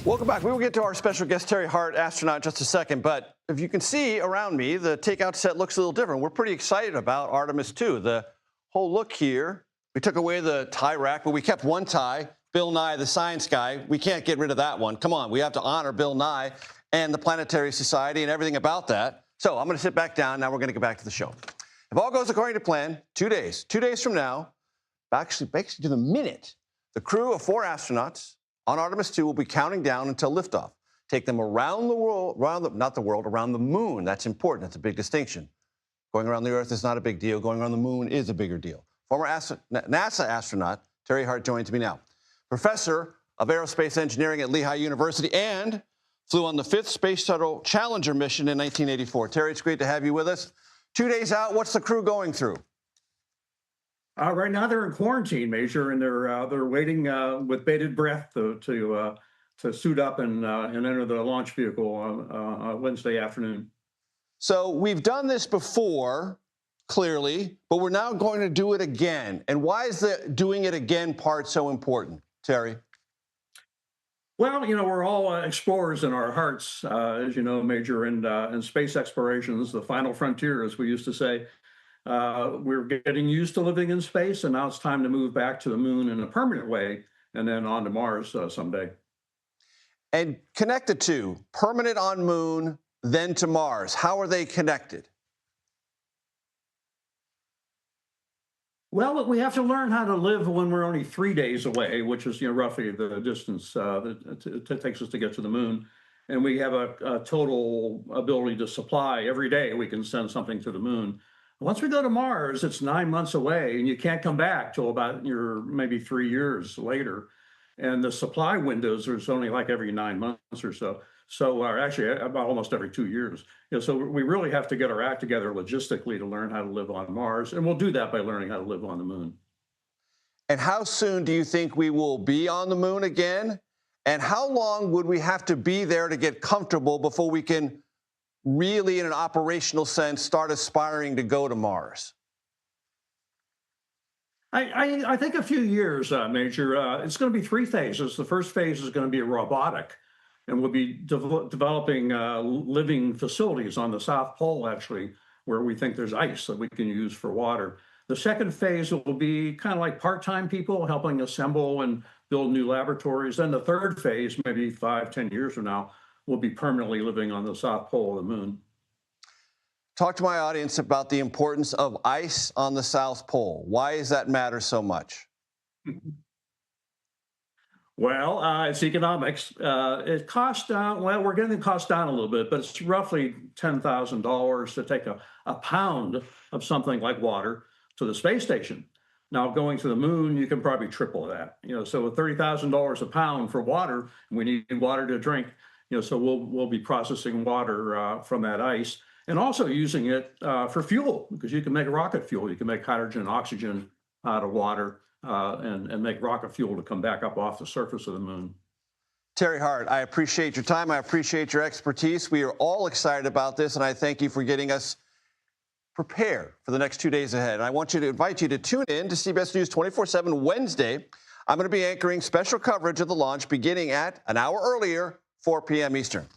Welcome back. We will get to our special guest, Terry Hart, astronaut, in just a second. But if you can see around me, the Takeout set looks a little different. We're pretty excited about Artemis II. The whole look here, we took away the tie rack, but we kept one tie. Bill Nye, the science guy, we can't get rid of that one. Come on, we have to honor Bill Nye and the Planetary Society and everything about that. So I'm going to sit back down. Now we're going to get back to the show. If all goes according to plan, 2 days from now, actually to the minute, the crew of 4 astronauts on Artemis II will be counting down until liftoff. Take them around the world, around the moon. That's important. That's a big distinction. Going around the Earth is not a big deal. Going around the moon is a bigger deal. Former NASA astronaut Terry Hart joins me now. Professor of Aerospace Engineering at Lehigh University and flew on the 5th Space Shuttle Challenger mission in 1984. Terry, it's great to have you with us. 2 days out, what's the crew going through? Right now they're in quarantine, Major, and they're waiting with bated breath to suit up and enter the launch vehicle on Wednesday afternoon. So we've done this before, clearly, but we're now going to do it again. And why is the doing it again part so important, Terry? Well, we're all explorers in our hearts, as you know, Major, and space exploration is the final frontier, as we used to say. We're getting used to living in space, and now it's time to move back to the moon in a permanent way, and then on to Mars someday. And connect the two, permanent on moon, then to Mars. How are they connected? Well, we have to learn how to live when we're only 3 days away, which is roughly the distance that it takes us to get to the moon. And we have a total ability to supply every day. We can send something to the moon. Once we go to Mars, it's 9 months away, and you can't come back till about maybe 3 years later. And the supply windows are only like every 9 months or so. So actually about almost every 2 years. So we really have to get our act together logistically to learn how to live on Mars. And we'll do that by learning how to live on the moon. And how soon do you think we will be on the moon again? And how long would we have to be there to get comfortable before we can really, in an operational sense, start aspiring to go to Mars? I think a few years, Major. It's going to be 3 phases. The first phase is going to be robotic, and we'll be developing living facilities on the South Pole, actually, where we think there's ice that we can use for water. The second phase will be kind of like part-time people helping assemble and build new laboratories. Then the third phase, maybe 5, 10 years from now, will be permanently living on the South Pole of the moon. Talk to my audience about the importance of ice on the South Pole. Why does that matter so much? Well, it's economics. It costs down, well, we're getting the cost down a little bit, but it's roughly $10,000 to take a pound of something like water to the space station. Now, going to the moon, you can probably triple that. So $30,000 a pound for water, and we need water to drink. So we'll be processing water from that ice and also using it for fuel, because you can make rocket fuel. You can make hydrogen and oxygen out of water and make rocket fuel to come back up off the surface of the moon. Terry Hart, I appreciate your time. I appreciate your expertise. We are all excited about this, and I thank you for getting us prepared for the next 2 days ahead. And I want to invite you to tune in to CBS News 24/7 Wednesday. I'm going to be anchoring special coverage of the launch beginning at an hour earlier, 4 p.m. Eastern.